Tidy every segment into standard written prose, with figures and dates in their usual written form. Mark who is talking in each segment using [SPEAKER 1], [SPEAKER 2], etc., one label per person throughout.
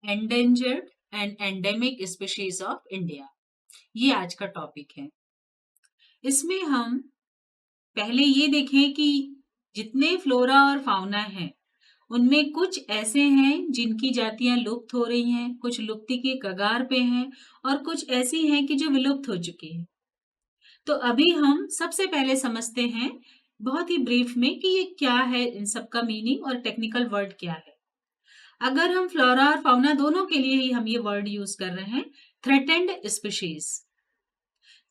[SPEAKER 1] Endangered and endemic species of India, ये आज का टॉपिक है। इसमें हम पहले ये देखें कि जितने फ्लोरा और फाउना हैं उनमें कुछ ऐसे हैं जिनकी जातियां लुप्त हो रही हैं, कुछ लुप्ति के कगार पे हैं और कुछ ऐसी हैं कि जो विलुप्त हो चुकी हैं। तो अभी हम सबसे पहले समझते हैं बहुत ही ब्रीफ में कि ये क्या है, इन सब का मीनिंग और टेक्निकल वर्ड क्या है। अगर हम फ्लोरा और फाउना दोनों के लिए ही हम ये वर्ड यूज कर रहे हैं, थ्रेटेंड स्पीशीज।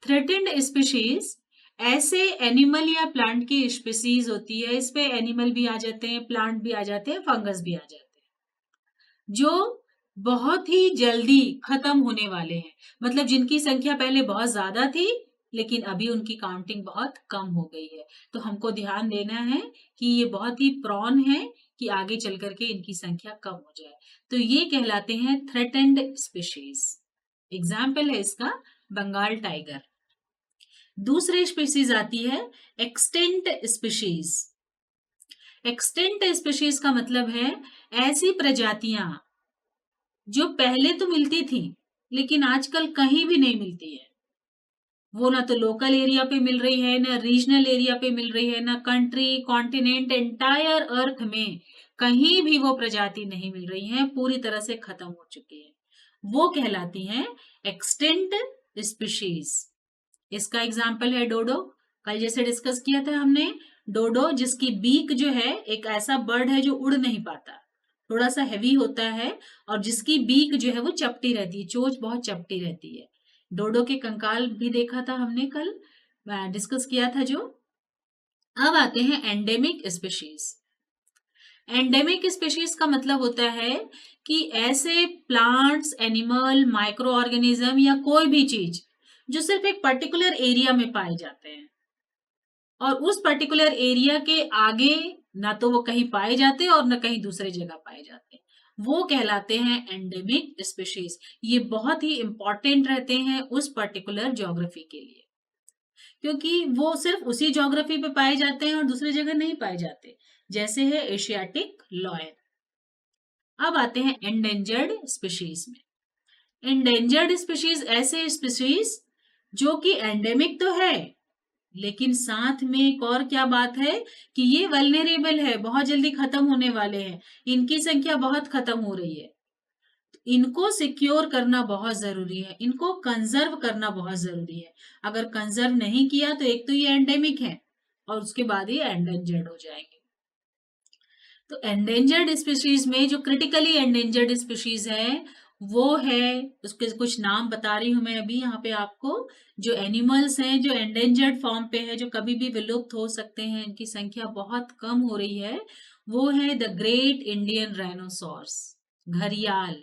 [SPEAKER 1] थ्रेटेंड स्पीशीज ऐसे एनिमल या प्लांट की स्पीशीज होती है, इस पे एनिमल भी आ जाते हैं, प्लांट भी आ जाते हैं, फंगस भी आ जाते हैं, जो बहुत ही जल्दी खत्म होने वाले हैं। मतलब जिनकी संख्या पहले बहुत ज्यादा थी लेकिन अभी उनकी काउंटिंग बहुत कम हो गई है। तो हमको ध्यान देना है कि ये बहुत ही प्रॉन है कि आगे चल करके इनकी संख्या कम हो जाए। तो ये कहलाते हैं थ्रेटेंड स्पीशीज। एग्जाम्पल है इसका बंगाल टाइगर। दूसरी स्पीशीज आती है एक्सटिंक्ट स्पीशीज। एक्सटिंक्ट स्पीशीज का मतलब है ऐसी प्रजातियां जो पहले तो मिलती थी लेकिन आजकल कहीं भी नहीं मिलती है। वो ना तो लोकल एरिया पे मिल रही है, ना रीजनल एरिया पे मिल रही है, ना कंट्री कॉन्टिनेंट एंटायर अर्थ में कहीं भी वो प्रजाति नहीं मिल रही है, पूरी तरह से खत्म हो चुकी है। वो कहलाती हैं एक्सटिंक्ट स्पीशीज। इसका एग्जाम्पल है डोडो। कल जैसे डिस्कस किया था हमने, डोडो जिसकी बीक जो है, एक ऐसा बर्ड है जो उड़ नहीं पाता, थोड़ा सा हैवी होता है और जिसकी बीक जो है वो चपटी रहती है, चोंच बहुत चपटी रहती है। डोडो के कंकाल भी देखा था हमने कल, डिस्कस किया था जो। अब आते हैं एंडेमिक स्पीशीज। एंडेमिक स्पीशीज का मतलब होता है कि ऐसे प्लांट्स, एनिमल, माइक्रो ऑर्गेनिज्म या कोई भी चीज जो सिर्फ एक पर्टिकुलर एरिया में पाए जाते हैं और उस पर्टिकुलर एरिया के आगे ना तो वो कहीं पाए जाते और ना कहीं दूसरे जगह पाए जाते, वो कहलाते हैं एंडेमिक स्पीशीज। ये बहुत ही इंपॉर्टेंट रहते हैं उस पर्टिकुलर ज्योग्राफी के लिए, क्योंकि वो सिर्फ उसी ज्योग्राफी पे पाए जाते हैं और दूसरी जगह नहीं पाए जाते, जैसे है एशियाटिक लॉयन। अब आते हैं एंडेंजर्ड स्पीशीज में। एंडेंजर्ड स्पीशीज ऐसे स्पीशीज जो कि एंडेमिक तो है लेकिन साथ में एक और क्या बात है कि ये वल्नरेबल है, बहुत जल्दी खत्म होने वाले हैं, इनकी संख्या बहुत खत्म हो रही है। इनको सिक्योर करना बहुत जरूरी है, इनको कंजर्व करना बहुत जरूरी है। अगर कंजर्व नहीं किया तो एक तो ये एंडेमिक है और उसके बाद ये एंडेंजर्ड हो जाएंगे। तो एंडेंजर्ड स्पीशीज में जो क्रिटिकली एंडेंजर्ड स्पीशीज है वो है, उसके कुछ नाम बता रही हूं मैं अभी यहाँ पे आपको। जो एनिमल्स हैं जो एंडेंजर्ड फॉर्म पे है, जो कभी भी विलुप्त हो सकते हैं, इनकी संख्या बहुत कम हो रही है, वो है द ग्रेट इंडियन राइनोसॉर्स, घड़ियाल,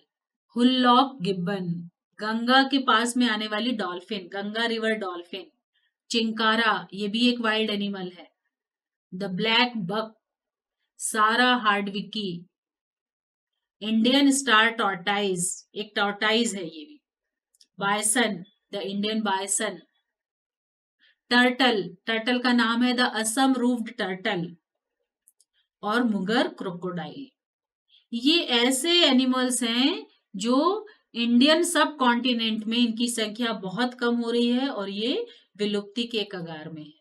[SPEAKER 1] हुल्लॉक गिब्बन, गंगा के पास में आने वाली dolphin, Ganga river dolphin, chinkara, ये भी एक वाइल्ड एनिमल है, द ब्लैक बक, सारा हार्डविकी, इंडियन स्टार टॉर्टाइज, एक टॉर्टाइज है ये भी, bison, the Indian bison, turtle, turtle का नाम है द असम रूफ्ड टर्टल, और मुगर क्रोकोडाइल। ये ऐसे एनिमल्स हैं जो इंडियन सब कॉन्टिनेंट में इनकी संख्या बहुत कम हो रही है और ये विलुप्ति के कगार में है।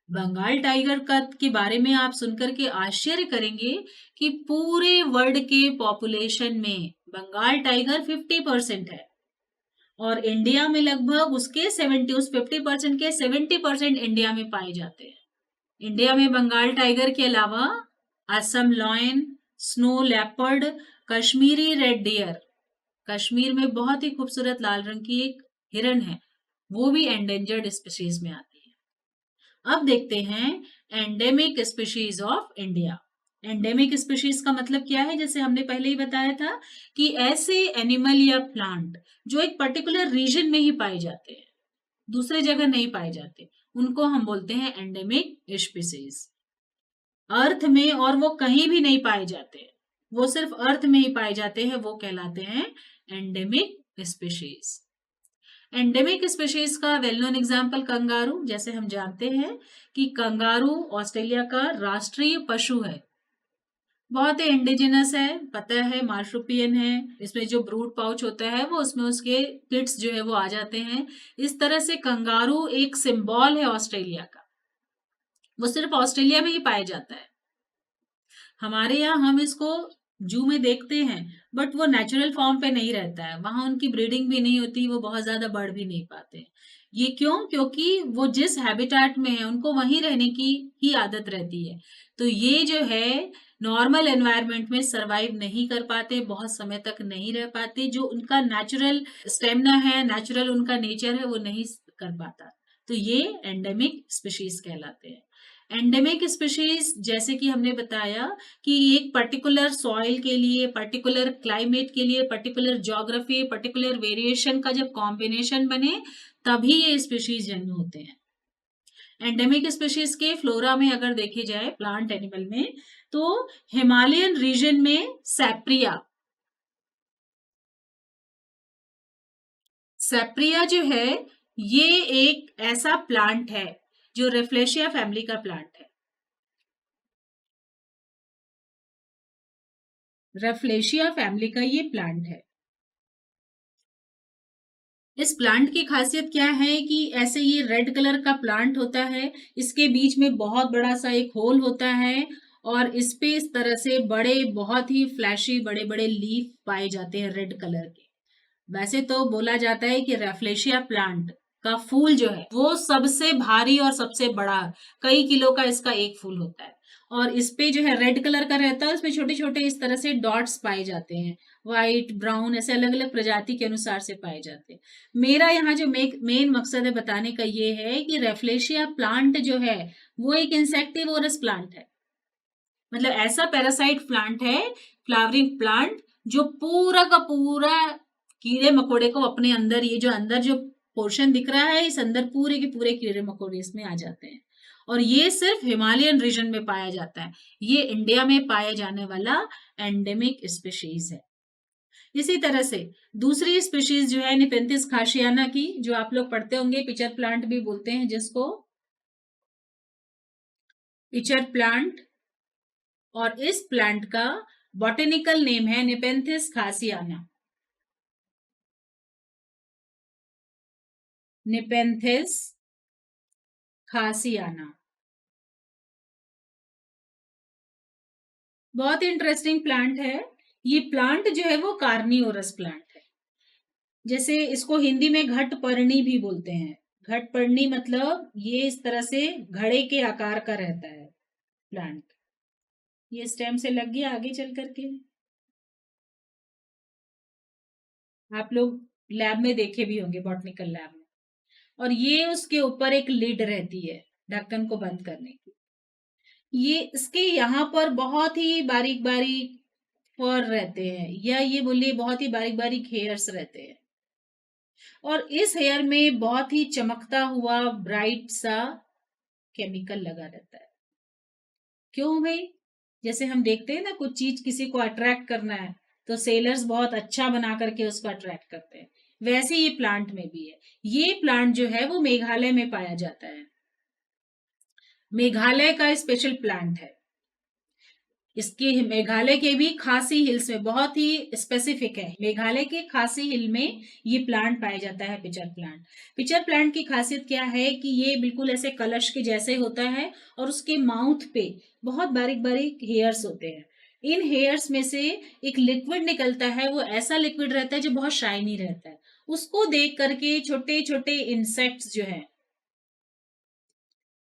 [SPEAKER 1] बंगाल टाइगर का के बारे में आप सुनकर के आश्चर्य करेंगे कि पूरे वर्ल्ड के पॉपुलेशन में बंगाल टाइगर 50% है और इंडिया में लगभग उसके 70, उस 50% के 70% इंडिया में पाए जाते हैं। इंडिया में बंगाल टाइगर के अलावा Assam lion, snow leopard, Kashmiri red deer, Kashmir में बहुत ही खूबसूरत लाल रंग की एक हिरन है, वो भी एंडेंजर्ड स्पीशीज में आती है। अब देखते हैं endemic species of India. Endemic species का मतलब क्या है, जैसे हमने पहले ही बताया था कि ऐसे एनिमल या प्लांट जो एक पर्टिकुलर रीजन में ही पाए जाते हैं, दूसरे जगह नहीं पाए जाते, उनको हम बोलते हैं एंडेमिक स्पीशीज। अर्थ में और वो कहीं भी नहीं पाए जाते, वो सिर्फ अर्थ में ही पाए जाते हैं, वो कहलाते हैं एंडेमिक स्पीशीज। एंडेमिक स्पीशीज का वेल नोन एग्जाम्पल कंगारू। जैसे हम जानते हैं कि कंगारू ऑस्ट्रेलिया का राष्ट्रीय पशु है, बहुत ही इंडिजिनस है, पता है, मार्शुपियन है। इसमें जो ब्रूड पाउच होता है वो उसमें उसके किड्स जो है वो आ जाते हैं। इस तरह से कंगारू एक सिंबल है ऑस्ट्रेलिया का। वो सिर्फ ऑस्ट्रेलिया में ही पाया जाता है। हमारे यहाँ हम इसको जू में देखते हैं, बट वो नेचुरल फॉर्म पे नहीं रहता है, वहां उनकी ब्रीडिंग भी नहीं होती, वो बहुत ज्यादा बढ़ भी नहीं पाते। ये क्यों? क्योंकि वो जिस हैबिटेट में है उनको वहीं रहने की ही आदत रहती है। तो ये जो है नॉर्मल एनवायरनमेंट में सरवाइव नहीं कर पाते, बहुत समय तक नहीं रह पाते। जो उनका नेचुरल स्टेमिना है, नेचुरल उनका नेचर है, वो नहीं कर पाता। तो ये एंडेमिक स्पीशीज कहलाते हैं। एंडेमिक स्पीशीज जैसे कि हमने बताया कि एक पर्टिकुलर सॉइल के लिए, पर्टिकुलर क्लाइमेट के लिए, पर्टिकुलर ज्योग्राफी, पर्टिकुलर वेरिएशन का जब कॉम्बिनेशन बने तभी ये स्पीशीज जन्म होते हैं। एंडेमिक स्पीशीज के फ्लोरा में अगर देखे जाए प्लांट एनिमल में, तो हिमालयन रीजन में सैप्रिया जो है ये एक ऐसा प्लांट है जो रेफ्लेशिया फैमिली का प्लांट है। रेफ्लेशिया फैमिली का ये प्लांट है। इस प्लांट की खासियत क्या है कि ऐसे ये रेड कलर का प्लांट होता है, इसके बीच में बहुत बड़ा सा एक होल होता है और इस पे इस तरह से बड़े, बहुत ही फ्लैशी बड़े बड़े लीफ पाए जाते हैं रेड कलर के। वैसे तो बोला जाता है कि रेफ्लेशिया प्लांट का फूल जो है वो सबसे भारी और सबसे बड़ा, कई किलो का इसका एक फूल होता है। और इस पे जो है रेड कलर का रहता है, उसमें छोटे छोटे इस तरह से डॉट्स पाए जाते हैं, व्हाइट, ब्राउन, ऐसे अलग अलग प्रजाति के अनुसार से पाए जाते हैं। मेरा यहाँ जो मेन मकसद है बताने का ये है कि रेफ्लेशिया प्लांट जो है वो एक इंसेक्टिवोरस प्लांट है। मतलब ऐसा पैरासाइट प्लांट है, फ्लावरिंग प्लांट, जो पूरा का पूरा कीड़े मकोड़े को अपने अंदर, ये जो अंदर जो पोर्शन दिख रहा है, इस अंदर पूरे के पूरे कीड़े मकोड़े इसमें आ जाते हैं। और ये सिर्फ हिमालयन रीजन में पाया जाता है। ये इंडिया में पाए जाने वाला एंडेमिक स्पीशीज है। इसी तरह से दूसरी स्पीशीज जो है निपेंथिस खासियाना की, जो आप लोग पढ़ते होंगे, पिचर प्लांट भी बोलते हैं जिसको, पिचर प्लांट। और इस प्लांट का बॉटेनिकल नेम है निपेंथिस खासियाना। निपेंथिस खासियाना बहुत ही इंटरेस्टिंग प्लांट है। ये प्लांट जो है वो कार्नियोरस प्लांट है। जैसे इसको हिंदी में घट पर्णी भी बोलते हैं। घट पर्णी मतलब ये इस तरह से घड़े के आकार का रहता है प्लांट। ये स्टेम से लग गया आगे चल करके, आप लोग लैब में देखे भी होंगे, बॉटनिकल लैब में। और ये उसके ऊपर एक लिड रहती है ढक्कन को बंद करने की। ये इसके यहाँ पर बहुत ही बारीक बारीक फर रहते हैं, या ये बोलिए बहुत ही बारीक बारीक हेयर्स रहते हैं। और इस हेयर में बहुत ही चमकता हुआ ब्राइट सा केमिकल लगा रहता है। क्यों भाई? जैसे हम देखते हैं ना, कुछ चीज किसी को अट्रैक्ट करना है तो सेलर्स बहुत अच्छा बना करके उसको अट्रैक्ट करते हैं, वैसे ये प्लांट में भी है। ये प्लांट जो है वो मेघालय में पाया जाता है। मेघालय का स्पेशल प्लांट है। इसके मेघालय के भी खासी हिल्स में बहुत ही स्पेसिफिक है। मेघालय के खासी हिल में ये प्लांट पाया जाता है, पिचर प्लांट। पिचर प्लांट की खासियत क्या है कि ये बिल्कुल ऐसे कलश के जैसे होता है और उसके माउथ पे बहुत बारीक बारीक हेयर्स होते हैं। इन हेयर्स में से एक लिक्विड निकलता है, वो ऐसा लिक्विड रहता है जो बहुत शाइनी रहता है। उसको देख करके छोटे छोटे इंसेक्ट्स जो है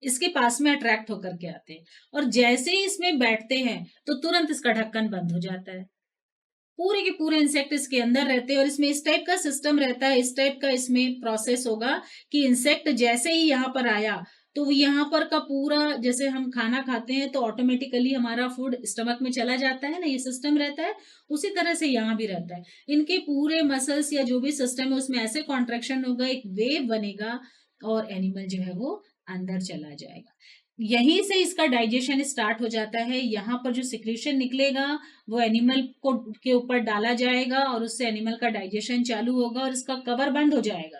[SPEAKER 1] इसके पास में अट्रैक्ट होकर के आते हैं, और जैसे ही इसमें बैठते हैं तो तुरंत इसका ढक्कन बंद हो जाता है। पूरे के पूरे इंसेक्ट इसके अंदर रहते हैं और इसमें इस टाइप का सिस्टम रहता है, इस टाइप का इसमें प्रोसेस होगा कि इंसेक्ट जैसे ही यहाँ पर आया तो यहाँ पर का पूरा, जैसे हम खाना खाते हैं तो ऑटोमेटिकली हमारा फूड स्टमक में चला जाता है ना, ये सिस्टम रहता है। उसी तरह से यहाँ भी रहता है। इनके पूरे मसल्स या जो भी सिस्टम है उसमें ऐसे कॉन्ट्रेक्शन होगा, एक वेव बनेगा और एनिमल जो है वो अंदर चला जाएगा। यहीं से इसका डाइजेशन स्टार्ट हो जाता है। यहाँ पर जो सिक्रीशन निकलेगा वो एनिमल को के ऊपर डाला जाएगा और उससे एनिमल का डाइजेशन चालू होगा और इसका कवर बंद हो जाएगा।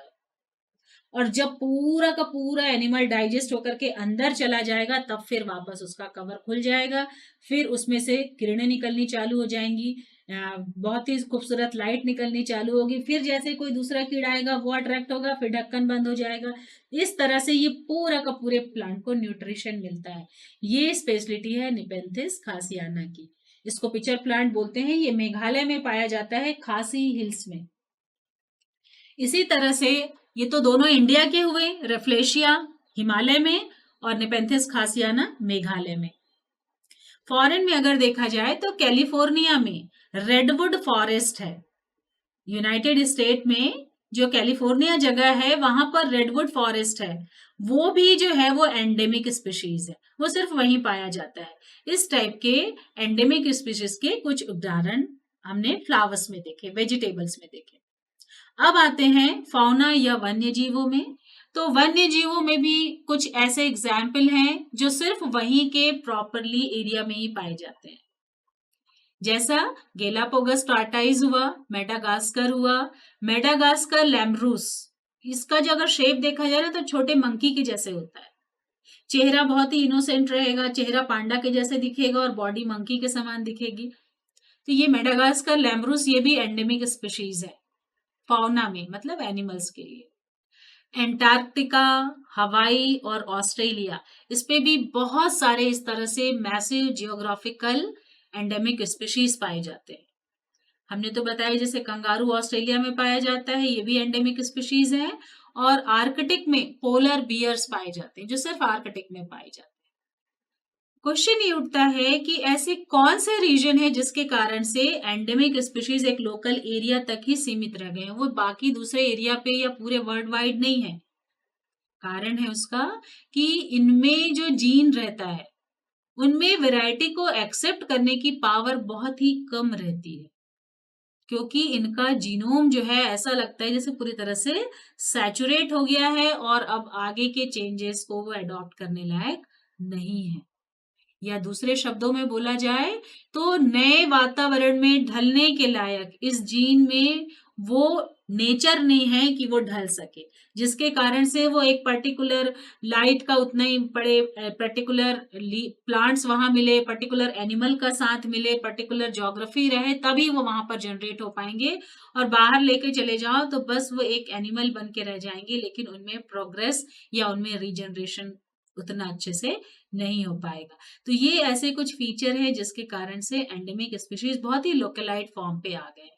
[SPEAKER 1] और जब पूरा का पूरा एनिमल डाइजेस्ट होकर के अंदर चला जाएगा तब फिर वापस उसका कवर खुल जाएगा, फिर उसमें से किरणें निकलनी चालू हो जाएंगी, बहुत ही खूबसूरत लाइट निकलनी चालू होगी, फिर जैसे कोई दूसरा कीड़ा आएगा वो अट्रैक्ट होगा, फिर ढक्कन बंद हो जाएगा। इस तरह से ये पूरा का पूरे प्लांट को न्यूट्रिशन मिलता है। ये स्पेशलिटी है निपेंथिस खासियाना की। इसको पिचर प्लांट बोलते हैं। ये मेघालय में पाया जाता है, खासी हिल्स में। इसी तरह से ये तो दोनों इंडिया के हुए, रेफ्लेशिया हिमालय में और निपेंथिस खासियाना मेघालय में। फॉरेन में अगर देखा जाए तो कैलिफोर्निया में रेडवुड फॉरेस्ट है। यूनाइटेड स्टेट में जो कैलिफोर्निया जगह है वहां पर रेडवुड फॉरेस्ट है, वो भी जो है वो एंडेमिक स्पीशीज है, वो सिर्फ वहीं पाया जाता है। इस टाइप के एंडेमिक स्पीशीज के कुछ उदाहरण हमने फ्लावर्स में देखे, वेजिटेबल्स में देखे। अब आते हैं फाउना या वन्य जीवों में। तो वन्य जीवों में भी कुछ ऐसे एग्जाम्पल हैं जो सिर्फ वहीं के प्रॉपरली एरिया में ही पाए जाते हैं, जैसा गेलापोगस टार्टाइज हुआ, मेडागास्कर हुआ, मेडागास्कर लैमरूस। इसका जो अगर शेप देखा जाए ना तो छोटे मंकी के जैसे होता है, चेहरा बहुत ही इनोसेंट रहेगा, चेहरा पांडा के जैसे दिखेगा और बॉडी मंकी के समान दिखेगी। तो ये मेडागास्कर लैमरूस ये भी एंडेमिक स्पीशीज है फाउना में, मतलब एनिमल्स के लिए। एंटार्क्टिका, हवाई और ऑस्ट्रेलिया, इस पे भी बहुत सारे इस तरह से मैसिव जियोग्राफिकल एंडेमिक स्पीशीज पाए जाते हैं। हमने तो बताया जैसे कंगारू ऑस्ट्रेलिया में पाया जाता है, ये भी एंडेमिक स्पीशीज है। और आर्कटिक में पोलर बियर्स पाए जाते हैं जो सिर्फ आर्कटिक में पाए जाते हैं। क्वेश्चन ये उठता है कि ऐसे कौन से रीजन है जिसके कारण से एंडेमिक स्पीशीज एक लोकल एरिया तक ही सीमित रह गए हैं, वो बाकी दूसरे एरिया पे या पूरे वर्ल्ड वाइड नहीं है। कारण है उसका कि इनमें जो जीन रहता है उनमें वैरायटी को एक्सेप्ट करने की पावर बहुत ही कम रहती है, क्योंकि इनका जीनोम जो है ऐसा लगता है जैसे पूरी तरह से सैचुरेट हो गया है और अब आगे के चेंजेस को वो अडॉप्ट करने लायक नहीं है। या दूसरे शब्दों में बोला जाए तो नए वातावरण में ढलने के लायक इस जीन में वो नेचर नहीं है कि वो ढल सके, जिसके कारण से वो एक पर्टिकुलर लाइट का उतना ही पड़े, पर्टिकुलर प्लांट्स वहां मिले, पर्टिकुलर एनिमल का साथ मिले, पर्टिकुलर ज्योग्राफी रहे, तभी वो वहां पर जनरेट हो पाएंगे। और बाहर लेके चले जाओ तो बस वो एक एनिमल बन के रह जाएंगे, लेकिन उनमें प्रोग्रेस या उनमें रीजनरेशन उतना अच्छे से नहीं हो पाएगा। तो ये ऐसे कुछ फीचर है जिसके कारण से एंडेमिक स्पीशीज बहुत ही लोकलाइट फॉर्म पे आ गए।